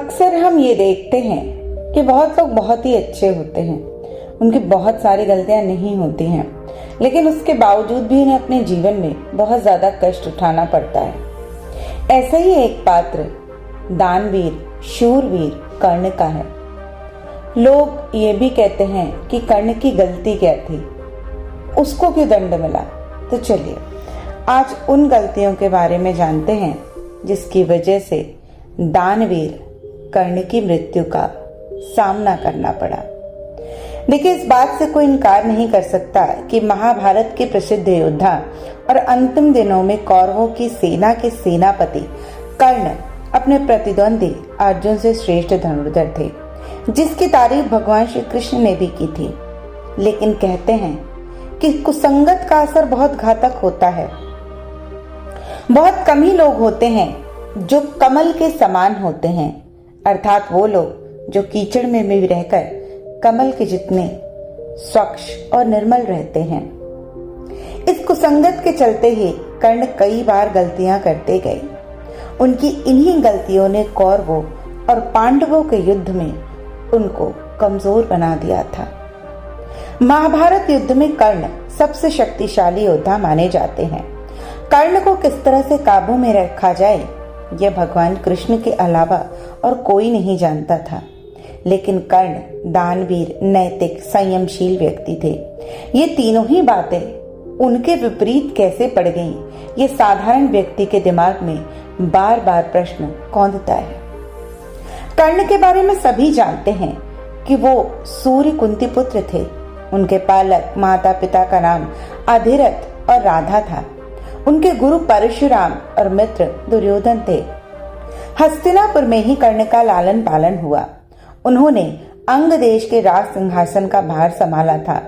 अक्सर हम ये देखते हैं कि बहुत लोग बहुत ही अच्छे होते हैं, उनकी बहुत सारी गलतियां नहीं होती हैं, लेकिन उसके बावजूद भी उन्हें अपने जीवन में बहुत ज्यादा कष्ट उठाना पड़ता है। ऐसा ही एक पात्र दानवीर शूरवीर कर्ण का है। लोग ये भी कहते हैं कि कर्ण की गलती क्या थी, उसको क्यों दंड मिला। तो चलिए आज उन गलतियों के बारे में जानते हैं जिसकी वजह से दानवीर कर्ण की मृत्यु का सामना करना पड़ा। देखिए, इस बात से कोई इनकार नहीं कर सकता कि महाभारत के प्रसिद्ध योद्धा और अंतिम दिनों में कौरवों की सेना के सेनापति कर्ण अपने प्रतिद्वंदी अर्जुन से श्रेष्ठ धनुर्धर थे, जिसकी तारीफ भगवान श्री कृष्ण ने भी की थी। लेकिन कहते हैं कि कुसंगत का असर बहुत घातक होता है। बहुत कम ही लोग होते हैं जो कमल के समान होते हैं, अर्थात वो लोग जो कीचड़ में भी रहकर कमल के जितने स्वच्छ और निर्मल रहते हैं। इस कुसंगत के चलते ही कर्ण कई बार गलतियां करते गए। उनकी इन्हीं गलतियों ने कौरवों और पांडवों के युद्ध में उनको कमजोर बना दिया था। महाभारत युद्ध में कर्ण सबसे शक्तिशाली योद्धा माने जाते हैं। कर्ण को किस तरह से काबू में रखा जाए, यह भगवान कृष्ण के अलावा और कोई नहीं जानता था। लेकिन कर्ण दानवीर, नैतिक, संयमशील व्यक्ति थे। ये तीनों ही बातें उनके विपरीत कैसे पड़ गईं, ये साधारण व्यक्ति के दिमाग में बार बार प्रश्न कौंधता है। कर्ण के बारे में सभी जानते हैं कि वो सूर्य कुंती पुत्र थे। उनके पालक माता पिता का नाम अधिरथ और राधा था। उनके गुरु परशुराम और मित्र दुर्योधन थे। हस्तिनापुर में ही कर्ण का लालन पालन हुआ। उन्होंने अंग देश के राज सिंहासन का भार संभाला था।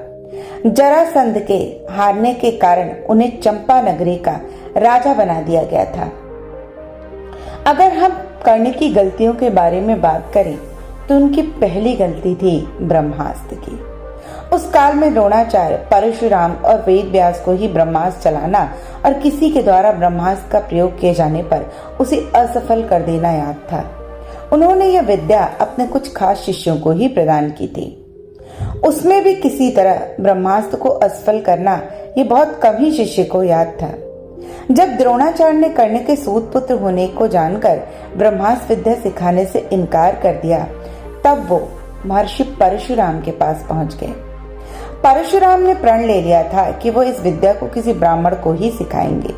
जरासंध के हारने के कारण उन्हें चंपा नगरी का राजा बना दिया गया था। अगर हम कर्ण की गलतियों के बारे में बात करें तो उनकी पहली गलती थी ब्रह्मास्त्र की। उस काल में द्रोणाचार्य, परशुराम और वेद व्यास को ही ब्रह्मास्त्र चलाना और किसी के द्वारा ब्रह्मास्त्र का प्रयोग किए जाने पर उसे असफल कर देना याद था। उन्होंने यह विद्या अपने कुछ खास शिष्यों को ही प्रदान की थी। उसमें भी किसी तरह ब्रह्मास्त्र को असफल करना ये बहुत कम ही शिष्य को याद था। जब द्रोणाचार्य ने कर्ण के सूत पुत्र होने को जानकर ब्रह्मास्त्र विद्या सिखाने से इनकार कर दिया, तब वो महर्षि परशुराम के पास पहुंच गए। परशुराम ने प्रण ले लिया था कि वो इस विद्या को किसी ब्राह्मण को ही सिखाएंगे,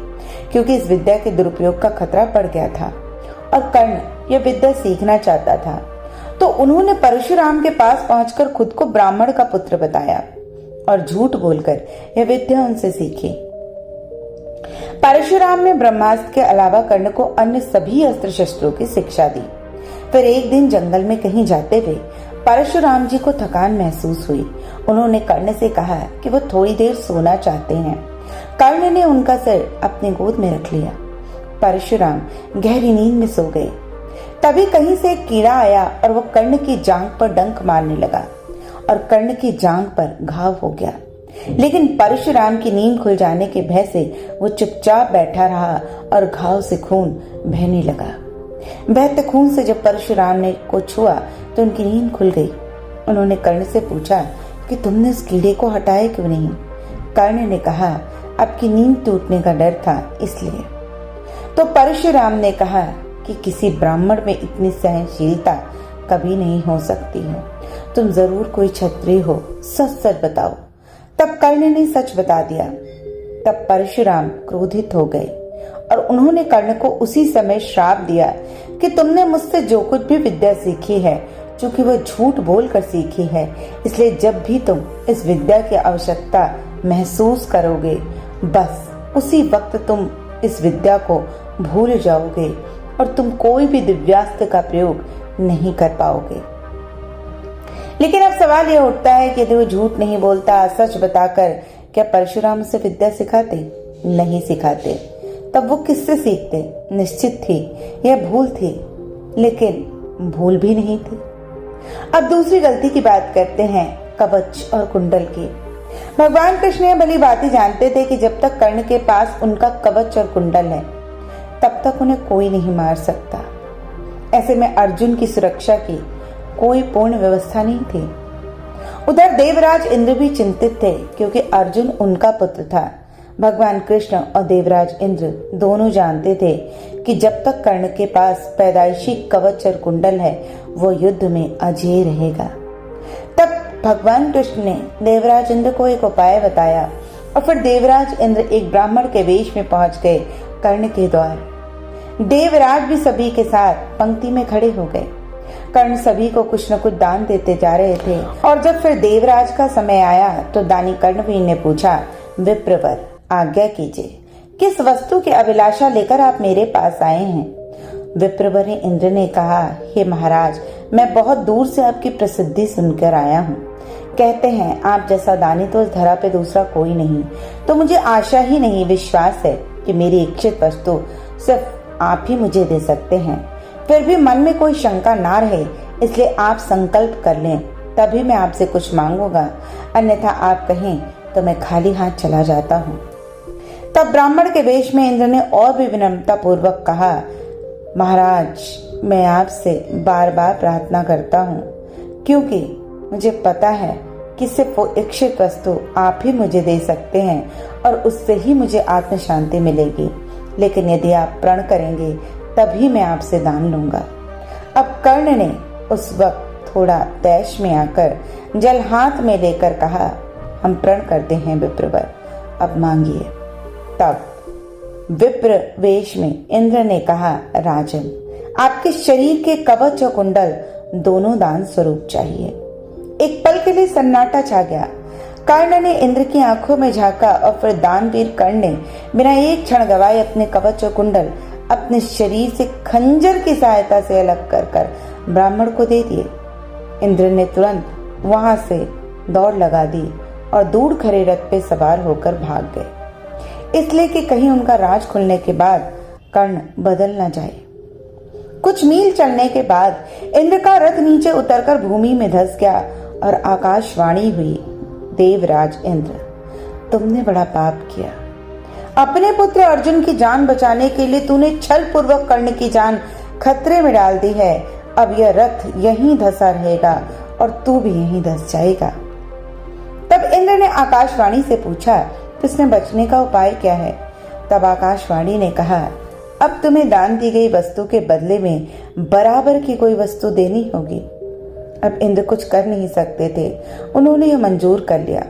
क्योंकि इस विद्या के दुरुपयोग का खतरा बढ़ गया था और कर्ण यह विद्या सीखना चाहता था। तो उन्होंने परशुराम के पास पहुंचकर खुद को ब्राह्मण का पुत्र बताया और झूठ बोलकर यह विद्या उनसे सीखी। परशुराम ने ब्रह्मास्त्र के अलावा कर्ण को अन्य सभी अस्त्र शस्त्रों की शिक्षा दी। फिर एक दिन जंगल में कहीं जाते हुए परशुराम जी को थकान महसूस हुई। उन्होंने कर्ण से कहा कि वो थोड़ी देर सोना चाहते हैं। कर्ण ने उनका सिर अपनी गोद में रख लिया। परशुराम गहरी नींद में सो गए। तभी कहीं से एक कीड़ा आया और वो कर्ण की जांघ पर डंक मारने लगा और कर्ण की जांघ पर घाव हो गया। लेकिन परशुराम की नींद खुल जाने के भय से वो चुपचाप बैठा रहा और घाव से खून बहने लगा। बहते खून से जब परशुराम ने को छुआ तो उनकी नींद खुल गई। उन्होंने कर्ण से पूछा कि तुमने उस कीड़े को हटाया क्यों नहीं। कर्ण ने कहा, आपकी नींद टूटने का डर था इसलिए। तो परशुराम ने कहा कि किसी ब्राह्मण में इतनी सहनशीलता कभी नहीं हो सकती है। तुम जरूर कोई क्षत्रिय हो, सच सच बताओ। तब कर्ण ने सच बता दिया। तब परशुराम क्रोधित हो गए और उन्होंने कर्ण को उसी समय श्राप दिया कि तुमने मुझसे जो कुछ भी विद्या सीखी है, चूंकि वह झूठ बोलकर सीखी है, इसलिए जब भी तुम इस विद्या की आवश्यकता महसूस करोगे, बस उसी वक्त तुम इस विद्या को भूल जाओगे और तुम कोई भी दिव्यास्त्र का प्रयोग नहीं कर पाओगे। लेकिन अब सवाल यह उठता है कि यदि वो झूठ नहीं बोलता, सच बताकर क्या परशुराम से विद्या सिखाते? नहीं सिखाते। तब वो किससे सीखते? निश्चित थी यह भूल थी, लेकिन भूल भी नहीं थी। अब दूसरी गलती की बात करते हैं, कवच और कुंडल की। भगवान कृष्ण यह भली बात ही जानते थे कि जब तक कर्ण के पास उनका कवच और कुंडल है, तब तक उन्हें कोई नहीं मार सकता। ऐसे में अर्जुन की सुरक्षा की कोई पूर्ण व्यवस्था नहीं थी। उधर देवराज इंद्र भी चिंतित थे, क्योंकि अर्जुन उनका पुत्र था। भगवान कृष्ण और देवराज इंद्र दोनों जानते थे कि जब तक कर्ण के पास पैदाइशी कवच और कुंडल है, वो युद्ध में अजेय रहेगा। तब भगवान कृष्ण ने देवराज इंद्र को एक उपाय बताया और फिर देवराज इंद्र एक ब्राह्मण के वेश में पहुंच गए कर्ण के द्वार। देवराज भी सभी के साथ पंक्ति में खड़े हो गए। कर्ण सभी को कुछ न कुछ दान देते जा रहे थे और जब फिर देवराज का समय आया तो दानी कर्णवीर ने पूछा, विप्रवर आज्ञा कीजिए, किस वस्तु की अभिलाषा लेकर आप मेरे पास आए हैं? विप्रवर इंद्र ने कहा, हे महाराज, मैं बहुत दूर से आपकी प्रसिद्धि सुनकर आया हूँ। कहते हैं आप जैसा दानी तो इस धरा पे दूसरा कोई नहीं, तो मुझे आशा ही नहीं, विश्वास है कि मेरी इच्छित वस्तु सिर्फ आप ही मुझे दे सकते हैं। फिर भी मन में कोई शंका ना रहे, इसलिए आप संकल्प कर लें, तभी मैं आपसे कुछ मांगूंगा, अन्यथा आप कहें तो मैं खाली हाथ चला जाता हूँ। तब ब्राह्मण के वेश में इंद्र ने और भी विनम्रता पूर्वक कहा, महाराज, मैं आपसे बार बार प्रार्थना करता हूँ, क्योंकि मुझे पता है कि सिर्फ वो इच्छित वस्तु आप ही मुझे दे सकते हैं और उससे ही मुझे आत्म शांति मिलेगी। लेकिन यदि आप प्रण करेंगे तभी मैं आपसे दान लूंगा। अब कर्ण ने उस वक्त थोड़ा तैश में आकर जल हाथ में लेकर कहा, हम प्रण करते हैं विप्रवर, अब मांगिए। तब विप्र वेश में इंद्र ने कहा, राजन, आपके शरीर के कवच और कुंडल दोनों दान स्वरूप चाहिए। एक पल के लिए सन्नाटा छा गया। कर्ण ने इंद्र की आंखों में झांका और फिर दानवीर कर्ण ने बिना एक क्षण गवाए अपने कवच और कुंडल अपने शरीर से खंजर की सहायता से अलग कर ब्राह्मण को दे दिए। इंद्र ने तुरंत वहां से दौड़ लगा दी और दूर खड़े रथ पे सवार होकर भाग गए, इसलिए कि कहीं उनका राज खुलने के बाद कर्ण बदल न जाए। कुछ मील चलने के बाद इंद्र का रथ नीचे उतरकर भूमि में धंस गया और आकाशवाणी हुई, देवराज इंद्र, तुमने बड़ा पाप किया। अपने पुत्र अर्जुन की जान बचाने के लिए तूने छल पूर्वक कर्ण की जान खतरे में डाल दी है। अब यह रथ यहीं धंसा रहेगा और तू भी यहीं धंस जाएगा। तब इंद्र ने आकाशवाणी से पूछा, इसमें बचने का उपाय क्या है? तब आकाशवाणी ने कहा, अब तुम्हें दान दी गई वस्तु के बदले में बराबर की कोई वस्तु देनी होगी। अब इंद्र कुछ कर नहीं सकते थे, उन्होंने यह मंजूर कर लिया।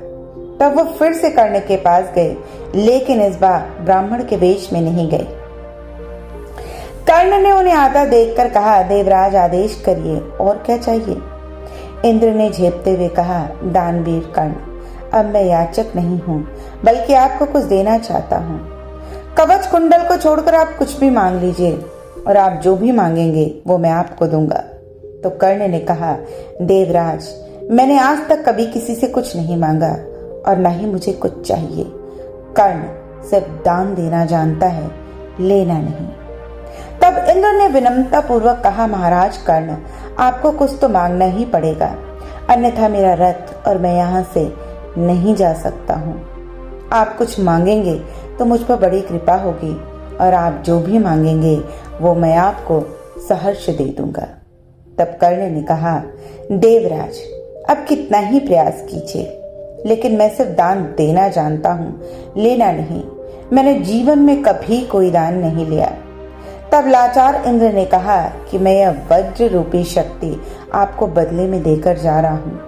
तब वो फिर से कर्ण के पास गए, लेकिन इस बार ब्राह्मण के वेश में नहीं गए। कर्ण ने उन्हें आता देखकर कहा, देवराज आदेश करिए, और क्या चाहिए? इंद्र ने झेपते हुए कहा, दानवीर कर्ण, अब मैं याचक नहीं हूँ, बल्कि आपको कुछ देना चाहता हूँ। कवच कुंडल को छोड़कर आप कुछ भी मांग लीजिए और आप जो भी मांगेंगे वो मैं आपको दूंगा। तो कर्ण ने कहा, देवराज, मैंने आज तक कभी किसी से कुछ नहीं मांगा और न ही मुझे कुछ चाहिए। कर्ण सिर्फ दान देना जानता है, लेना नहीं। तब इंद्र ने विनम्रता पूर्वक कहा, महाराज कर्ण, आपको कुछ तो मांगना ही पड़ेगा, अन्यथा मेरा रथ और मैं यहाँ से नहीं जा सकता हूँ। आप कुछ मांगेंगे तो मुझ पर बड़ी कृपा होगी और आप जो भी मांगेंगे वो मैं आपको सहर्ष दे दूंगा। तब कर्ण ने कहा, देवराज, अब कितना ही प्रयास कीजिए, लेकिन मैं सिर्फ दान देना जानता हूँ, लेना नहीं। मैंने जीवन में कभी कोई दान नहीं लिया। तब लाचार इंद्र ने कहा कि मैं यह वज्र रूपी शक्ति आपको बदले में देकर जा रहा हूँ।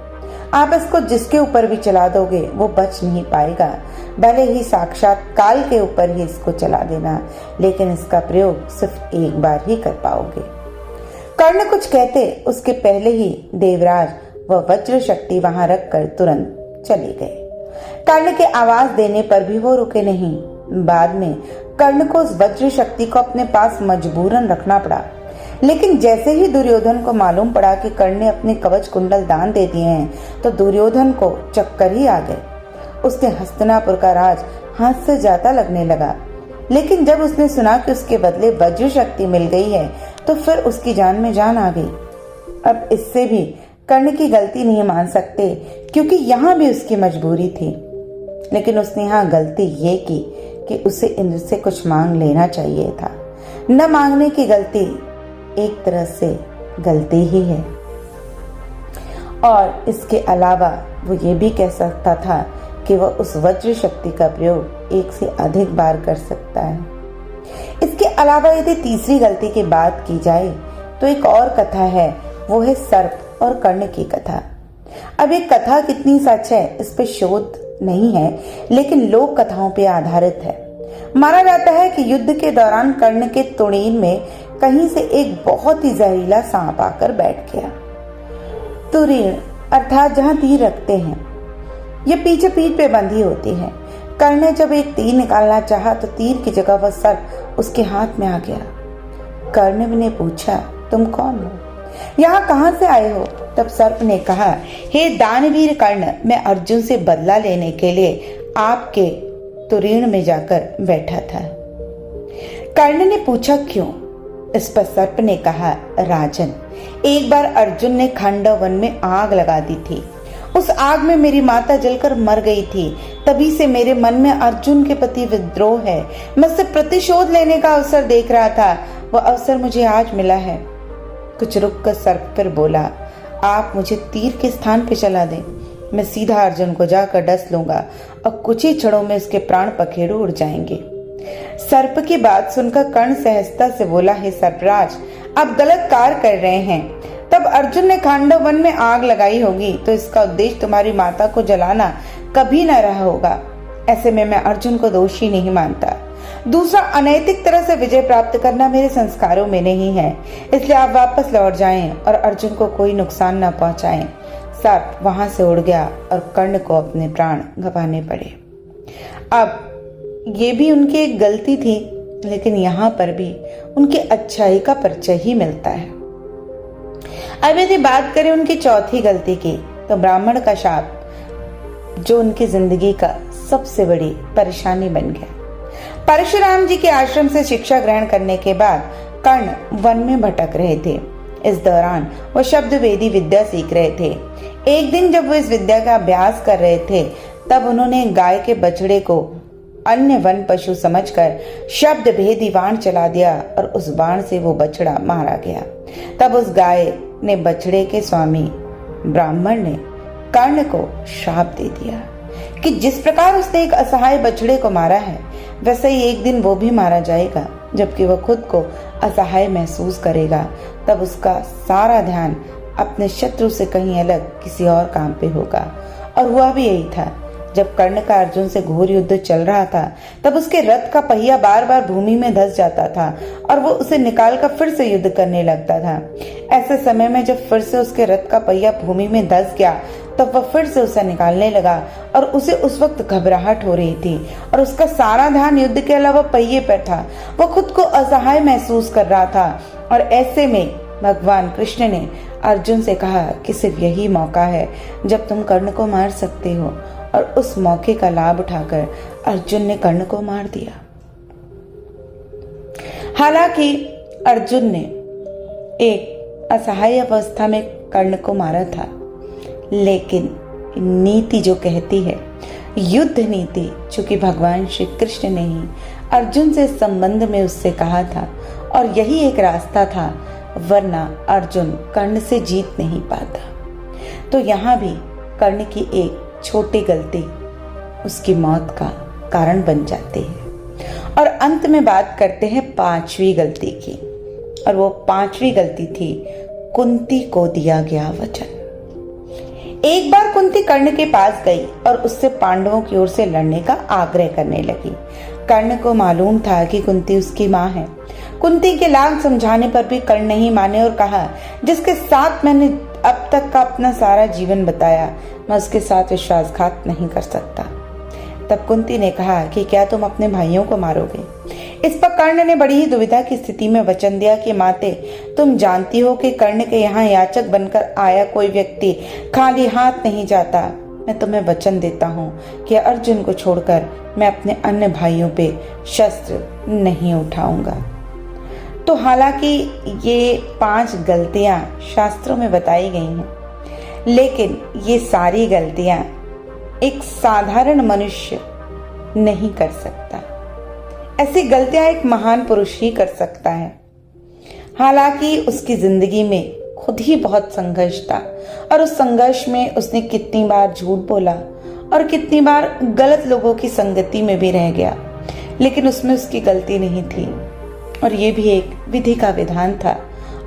आप इसको जिसके ऊपर भी चला दोगे वो बच नहीं पाएगा, भले ही साक्षात काल के ऊपर ही इसको चला देना, लेकिन इसका प्रयोग सिर्फ एक बार ही कर पाओगे। कर्ण कुछ कहते उसके पहले ही देवराज वह वज्र शक्ति वहां रखकर तुरंत चले गए। कर्ण के आवाज देने पर भी वो रुके नहीं। बाद में कर्ण को उस वज्र शक्ति को अपने पास मजबूरन रखना पड़ा, लेकिन जैसे ही दुर्योधन को मालूम पड़ा कि कर्ण ने अपने कवच कुंडल दान दे दिए हैं, तो दुर्योधन को चक्कर ही आ गए। उसने हस्तिनापुर का राज हाथ से जाता लगने लगा, लेकिन जब उसने सुना कि उसके बदले वज्र शक्ति मिल गई है तो फिर उसकी जान में जान आ गई। अब इससे भी कर्ण की गलती नहीं मान सकते, क्योंकि यहाँ भी उसकी मजबूरी थी, लेकिन उसने यहाँ गलती ये की कि उसे इंद्र से कुछ मांग लेना चाहिए था। न मांगने की गलती एक तरह से गलती ही है। और इसके अलावा वो ये भी कह सकता था कि वह उस वज्र शक्ति का प्रयोग एक से अधिक बार कर सकता है। इसके अलावा यदि तीसरी गलती की बात की जाए तो एक और कथा है, वो है सर्प और कर्ण की कथा। अब ये कथा कितनी सच है इस पे शोध नहीं है, लेकिन लोक कथाओं पे आधारित है। माना जाता है कि युद्ध के दौरान कर्ण के तुड़ीन में कहीं से एक बहुत ही जहरीला सांप आकर बैठ गया। तुरीण अर्थात जहां तीर रखते हैं, ये पीछे पीठ पे बंधी होती है। कर्ण ने जब एक तीर निकालना चाहा तो तीर की जगह वह सर्प उसके हाथ में आ गया। कर्ण ने पूछा, तुम कौन हो, यहाँ कहाँ से आए हो? तब सर्प ने कहा, हे दानवीर कर्ण, मैं अर्जुन से बदला लेने के लिए आपके तुरीण में जाकर बैठा था। कर्ण ने पूछा, क्यों? इस पर सर्प ने कहा, राजन, एक बार अर्जुन ने खांडव वन में आग लगा दी थी। उस आग में मेरी माता जलकर मर गई थी। तभी से मेरे मन में अर्जुन के प्रति विद्रोह है। मैं उससे प्रतिशोध लेने का अवसर देख रहा था, वह अवसर मुझे आज मिला है। कुछ रुककर सर्प फिर बोला, आप मुझे तीर के स्थान पे चला दें, मैं सीधा अर्जुन को जाकर डस लूंगा और कुछ ही क्षणों में उसके प्राण पखेरु उड़ जाएंगे। सर्प की बात सुनकर कर्ण सहजता से बोला, हे सर्पराज, आप गलत कार्य कर रहे हैं। तब अर्जुन ने खांडव वन में आग लगाई होगी तो इसका उद्देश्य तुम्हारी माता को जलाना कभी न रहा होगा। ऐसे में मैं अर्जुन को दोषी नहीं मानता। दूसरा, अनैतिक तरह से विजय प्राप्त करना मेरे संस्कारों में नहीं है, इसलिए आप वापस लौट जाएं और अर्जुन को कोई नुकसान न पहुंचाएं। सर्प वहां से उड़ गया और कर्ण को अपने प्राण गंवाने पड़े। अब ये भी उनकी एक गलती थी, लेकिन यहाँ पर भी उनकी अच्छाई का परिचय ही मिलता है। अब यदि बात करें उनकी चौथी गलती की, तो ब्राह्मण का शाप, जो उनकी जिंदगी का सबसे बड़ी परेशानी बन गया। परशुराम जी के आश्रम से शिक्षा ग्रहण करने के बाद कर्ण वन में भटक रहे थे। इस दौरान वो शब्द वेदी विद्या सीख रहे थे। एक दिन जब वो इस विद्या का अभ्यास कर रहे थे, तब उन्होंने गाय के बछड़े को अन्य वन पशु समझकर शब्द भेदी बाण चला दिया और उस बाण से वो बछड़ा मारा गया। तब उस गाय ने बछड़े के स्वामी ब्राह्मण ने कर्ण को श्राप दे दिया कि जिस प्रकार उसने एक असहाय बछड़े को मारा है, वैसे ही एक दिन वो भी मारा जाएगा। जबकि वह खुद को असहाय महसूस करेगा, तब उसका सारा ध्यान अपने शत्रु से कहीं अलग किसी और काम पे होगा। और हुआ भी यही था। जब कर्ण का अर्जुन से घोर युद्ध चल रहा था, तब उसके रथ का पहिया बार बार भूमि में धंस जाता था और वो उसे निकालकर फिर से युद्ध करने लगता था। ऐसे समय में जब फिर से उसके रथ का पहिया भूमि में धंस गया, तब वह फिर से उसे निकालने लगा और उसे उस वक्त घबराहट हो रही थी और उसका सारा ध्यान युद्ध के अलावा पहिए पर था। वो खुद को असहाय महसूस कर रहा था और ऐसे में भगवान कृष्ण ने अर्जुन से कहा कि सिर्फ यही मौका है जब तुम कर्ण को मार सकते हो, और उस मौके का लाभ उठाकर अर्जुन ने कर्ण को मार दिया। हालांकि अर्जुन ने एक असहाय अवस्था में कर्ण को मारा था, लेकिन नीति जो कहती है, युद्ध नीति, चूंकि भगवान श्री कृष्ण ने ही अर्जुन से संबंध में उससे कहा था और यही एक रास्ता था, वरना अर्जुन कर्ण से जीत नहीं पाता। तो यहाँ भी कर्ण की एक छोटी गलती उसकी मौत का कारण बन जाती है। और अंत में बात करते हैं पांचवी गलती की, और वो पांचवी गलती थी कुंती को दिया गया वचन। एक बार कुंती कर्ण के पास गई और उससे पांडवों की ओर से लड़ने का आग्रह करने लगी। कर्ण को मालूम था कि कुंती उसकी माँ है। कुंती के लाख समझाने पर भी कर्ण नहीं माने और कहा, जिसके साथ मैंने अब तक का अपना सारा जीवन बताया, मैं उसके साथ विश्वासघात नहीं कर सकता। तब कुंती ने कहा कि क्या तुम अपने भाइयों को मारोगे? इस पर कर्ण ने बड़ी ही दुविधा की स्थिति में वचन दिया कि माते, तुम जानती हो कि कर्ण के यहाँ याचक बनकर आया कोई व्यक्ति खाली हाथ नहीं जाता। मैं तुम्हें वचन देता हूँ कि अर्जुन को छोड़कर मैं अपने अन्य भाइयों पे शस्त्र नहीं उठाऊंगा। तो हालांकि ये 5 गलतियां शास्त्रों में बताई गई हैं, लेकिन ये सारी गलतियां एक साधारण मनुष्य नहीं कर सकता। ऐसी गलतियां एक महान पुरुष ही कर सकता है। हालांकि उसकी जिंदगी में खुद ही बहुत संघर्ष था और उस संघर्ष में उसने कितनी बार झूठ बोला और कितनी बार गलत लोगों की संगति में भी रह गया, लेकिन उसमें उसकी गलती नहीं थी और ये भी एक विधि का विधान था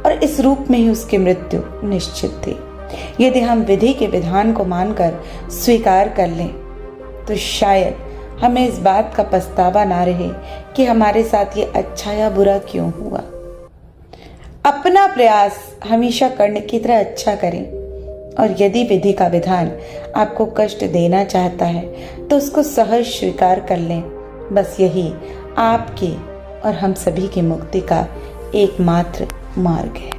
और इस रूप में ही उसकी मृत्यु निश्चित थी। यदि हम विधि के विधान को मानकर स्वीकार कर लें तो शायद हमें इस बात का पछतावा ना रहे कि हमारे साथ ये अच्छा या बुरा क्यों हुआ। अपना प्रयास हमेशा करने की तरह अच्छा करें और यदि विधि का विधान आपको कष्ट देना चाहता है तो उसको सहज स्वीकार कर लें। बस यही आपकी और हम सभी की मुक्ति का एकमात्र मार्ग है।